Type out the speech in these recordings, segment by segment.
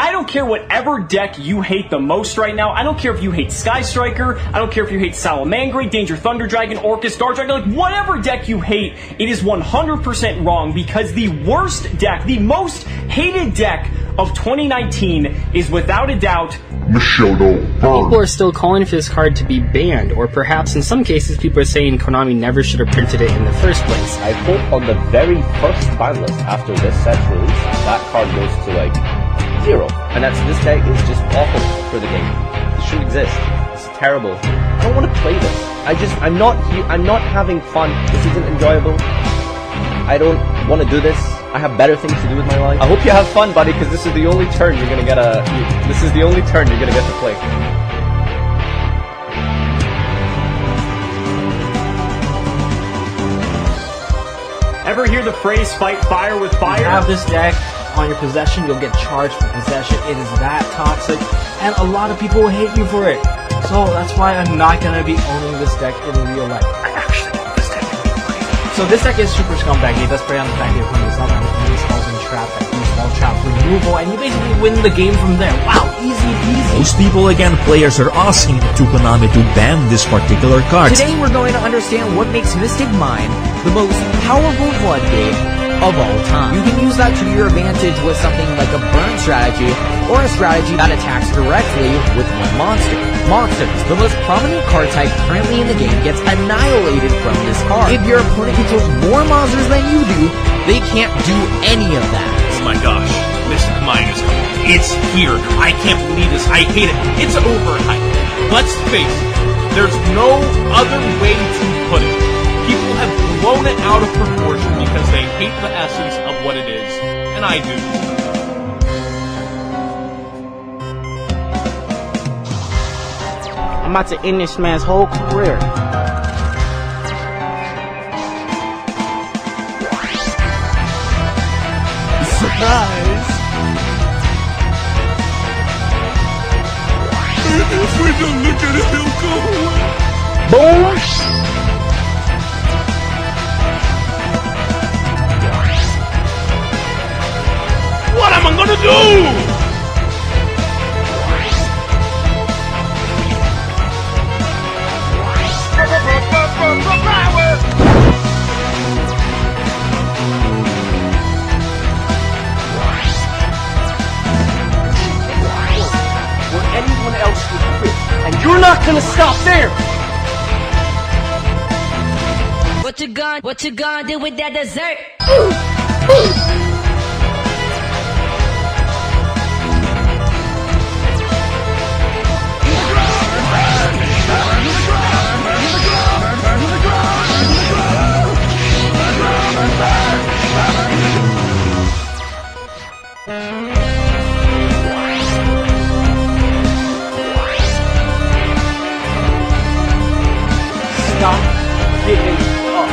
I don't care whatever deck you hate the most right now. I don't care if you hate Sky Striker. I don't care if you hate Salamangreat, Danger Thunder Dragon, Orcus, Star Dragon. Like, whatever deck you hate, it is 100% wrong, because the worst deck, the most hated deck of 2019 is without a doubt People are still calling for this card to be banned, or perhaps in some cases people are saying Konami never should have printed it in the first place. I hope on the very first ban list after this set's release, that card goes to like 0. And this deck is just awful for the game. It shouldn't exist. It's terrible. I don't want to play this. I'm not having fun. This isn't enjoyable. I don't want to do this. I have better things to do with my life. I hope you have fun, buddy, because this is the only turn you're gonna get to play. Ever hear the phrase "fight fire with fire"? You have this deck on your possession, you'll get charged for possession. It is that toxic, and a lot of people will hate you for it. So that's why I'm not gonna be owning this deck in real life. I actually own this deck in real life. So this deck is super scumbaggy. It does prey on the fact that you're putting this up and installs and trap and install trap removal, and you basically win the game from there. Wow, easy peasy. Most people, again, players are asking to Konami to ban this particular card. Today we're going to understand what makes Mystic Mine the most powerful floodgate of all time. You can use that to your advantage with something like a burn strategy, or a strategy that attacks directly with one monster. Monsters, the most prominent card type currently in the game, gets annihilated from this card. If your opponent controls more monsters than you do, they can't do any of that. Oh my gosh, Mystic Mine is coming. It's here. I can't believe this. I hate it. It's overhyped. Let's face it, there's no other way to put it. People have blown it out of proportion because they hate the essence of what it is, and I do. I'm about to end this man's whole career. Surprise! If we don't look at it, he'll go away. Boom! What am I gonna do? Where anyone else would quit, and you're not gonna stop there. What you gonna do with that dessert? Stop giving up.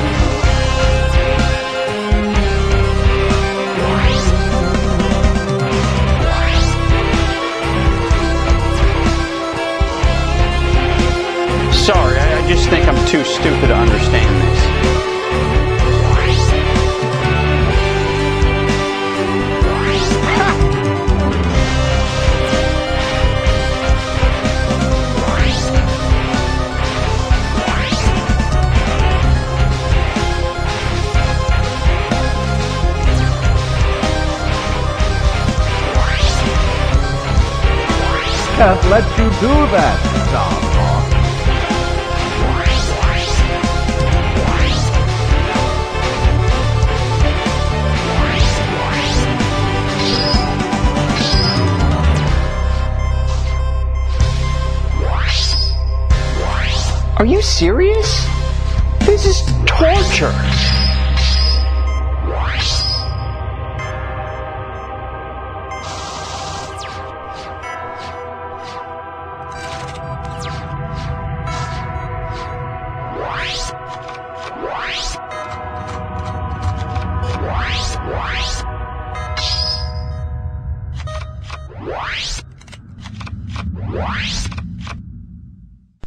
Sorry, I just think I'm too stupid to understand this. Can't let you do that, Starhawk. Are you serious? This is torture.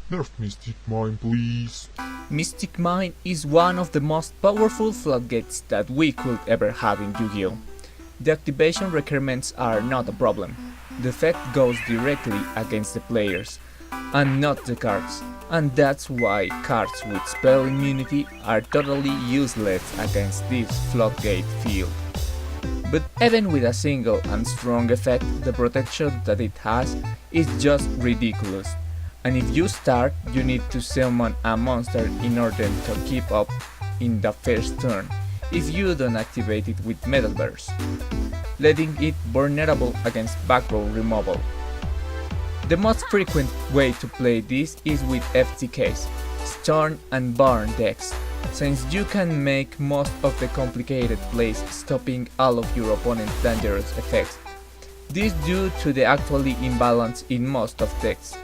Nerf Mystic Mine, please. Mystic Mine is one of the most powerful floodgates that we could ever have in Yu-Gi-Oh! The activation requirements are not a problem. the effect goes directly against the players, and not the cards, and that's why cards with spell immunity are totally useless against this floodgate field. But even with a single and strong effect, the protection that it has is just ridiculous, and if you start, you need to summon a monster in order to keep up in the first turn, if you don't activate it with Metal Burst, letting it vulnerable against backrow removal. The most frequent way to play this is with FTKs, Storm and Burn decks, since you can make most of the complicated plays stopping all of your opponent's dangerous effects. This due to the actually imbalance in most of decks.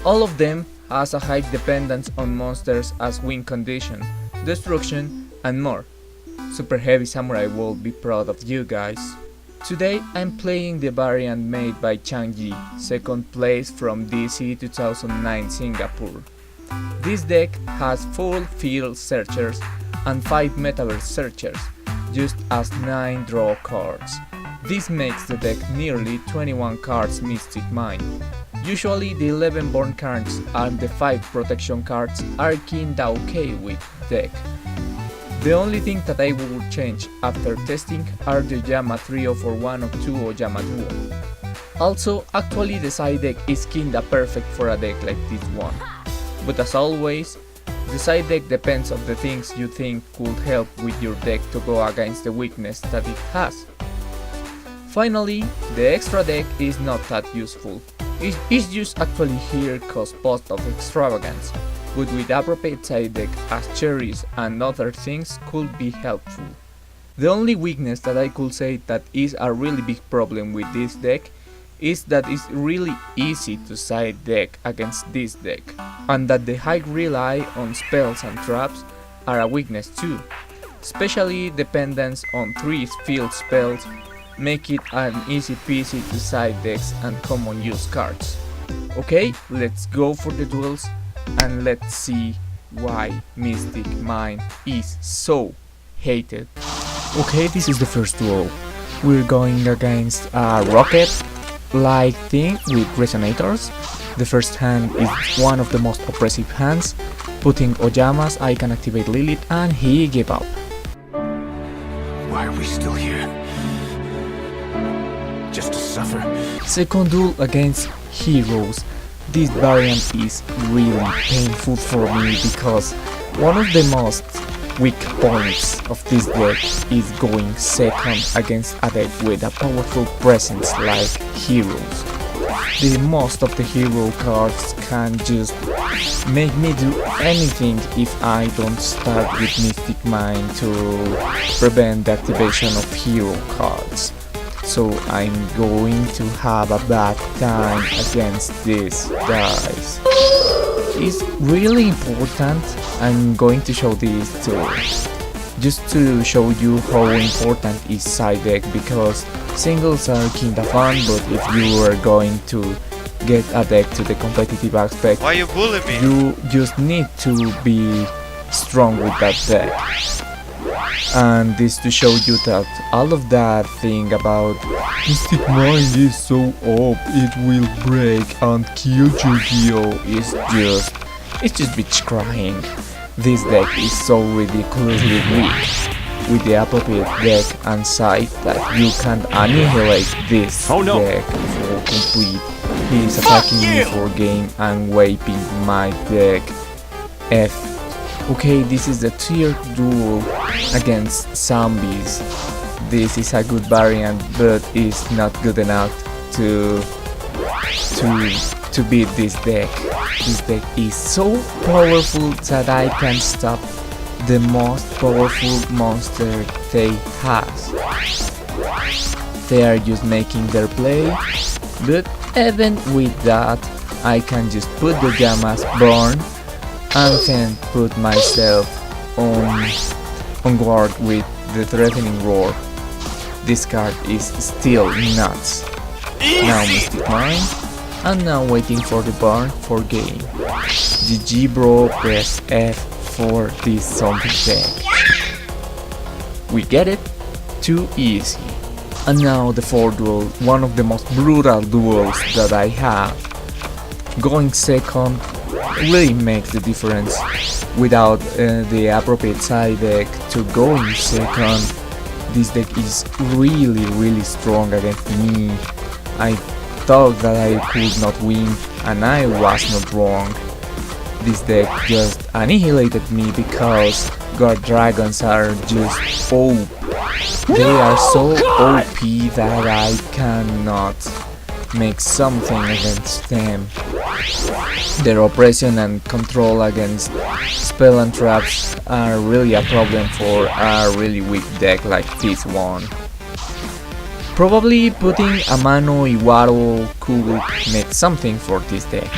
All of them has a high dependence on monsters as win condition, destruction, and more. Super Heavy Samurai will be proud of you guys. Today I'm playing the variant made by Changji, second place from DC 2009 Singapore. This deck has full field searchers and 5 metaverse searchers, just as 9 draw cards. This makes the deck nearly 21 cards Mystic Mine. Usually the 11 Born cards and the 5 protection cards are kinda okay with deck. The only thing that I will change after testing are the Yama Trio for 1 or 2 or Yama Duo. Also, actually the side deck is kinda perfect for a deck like this one. But as always, the side deck depends on the things you think could help with your deck to go against the weakness that it has. Finally, the extra deck is not that useful. It's just actually here cause post of extravagance, but with appropriate side deck as cherries and other things could be helpful. The only weakness that I could say that is a really big problem with this deck is that it's really easy to side deck against this deck, and that the high rely on spells and traps are a weakness too. Especially dependence on 3 field spells make it an easy peasy to side decks and common use cards. Okay, let's go for the duels and let's see why Mystic Mine is so hated. Okay, this is the first duel. We're going against a ROKKET-like thing with Resonators. The first hand is one of the most oppressive hands. Putting Ojamas, I can activate Lilith, and he gave up. Why are we still here? Just to suffer? Second duel against Heroes. This variant is really painful for me because one of the most weak points of this deck is going second against a deck with a powerful presence like Heroes. The most of the hero cards can just make me do anything if I don't start with Mystic Mine to prevent the activation of hero cards. So I'm going to have a bad time against this, guys. It's really important. I'm going to show this too, just to show you how important is side deck, because singles are kinda fun, but if you are going to get a deck to the competitive aspect, why you bullying me? You just need to be strong with that deck. And this to show you that all of that thing about Mystic Mine is so OP, it will break and kill Yu-Gi-Oh! It's just bitch crying. This deck is so ridiculously weak. With the appropriate deck and side that you can annihilate this deck for complete. He is attacking me for game and wiping my deck. F. Okay, this is the tier duel against zombies. This is a good variant, but it's not good enough to beat this deck. This deck is so powerful that I can stop the most powerful monster they has. They are just making their play, but even with that, I can just put the Yamas burn and then put myself on guard with the threatening roar. This card is still nuts. Now Mystic Mine, and now waiting for the burn for game. GG bro, press F for this zombie deck. We get it? Too easy. And now the fourth duel, one of the most brutal duels that I have. Going second really makes the difference. Without the appropriate side deck to go in second, this deck is really strong against me. I thought that I could not win, and I was not wrong. This deck just annihilated me because GUARDRAGONs are just OP. They are so OP that I cannot make something against them. Their oppression and control against spell and traps are really a problem for a really weak deck like this one. Probably putting a Mano Iwaro could make something for this deck.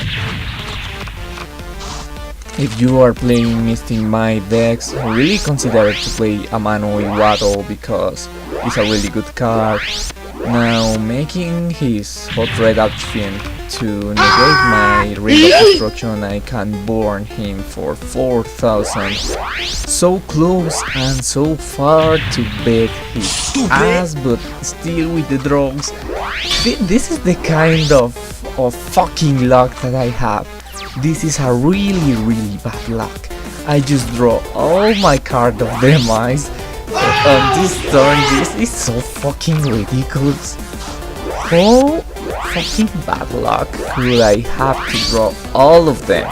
If you are playing Mystic Mind decks, really consider to play a Mano Iwaro because it's a really good card. Now making his Hot Red Archfiend to negate my Ring of Destruction, I can burn him for 4000. So close and so far to beat his ass, but still with the drugs. This is the kind of fucking luck that I have. This is a really bad luck. I just draw all my card of demise on this turn. This is so fucking ridiculous. How fucking bad luck could I have to draw all of them?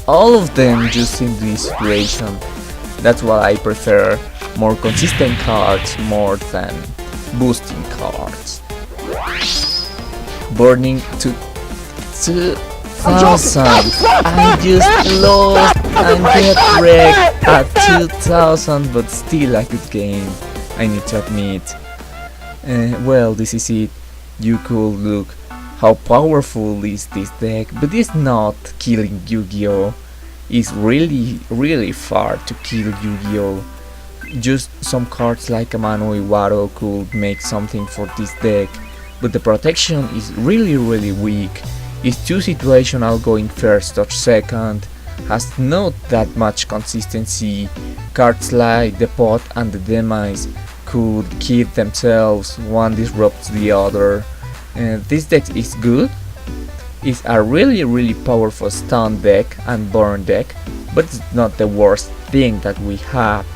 All of them just in this situation. That's why I prefer more consistent cards more than boosting cards. Burning to 2000. I just lost and get wrecked at 2000, but still a good game, I need to admit. Well, this is it. You could look how powerful is this deck, but it's not killing Yu-Gi-Oh! It's really far to kill Yu-Gi-Oh! Just some cards like a Mano Iwaro could make something for this deck, but the protection is really weak. It's too situational going first or second, has not that much consistency. Cards like the Pot and the Demise could kill themselves, one disrupts the other. This deck is good. It's a really powerful stun deck and burn deck, but it's not the worst thing that we have.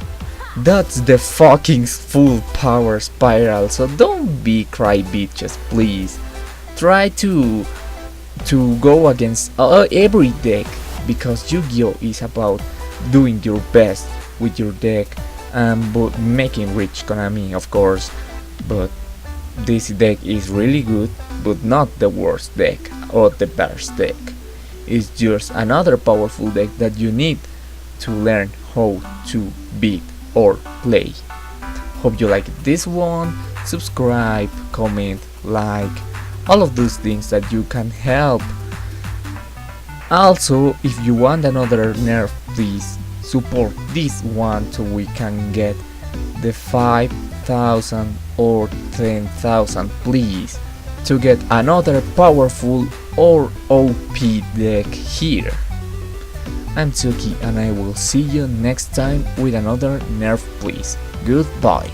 That's the fucking full power spiral, so don't be cry bitches, please. Try to go against every deck, because Yu-Gi-Oh! Is about doing your best with your deck and making rich Konami, of course. But this deck is really good, but not the worst deck or the best deck. It's just another powerful deck that you need to learn how to beat or play. Hope you like this one. Subscribe, comment, like, all of those things that you can help. Also, if you want another nerf, please support this one so we can get the 5,000 or 10,000, please, to get another powerful or OP deck here. I'm Tsuki and I will see you next time with another nerf, please. Goodbye.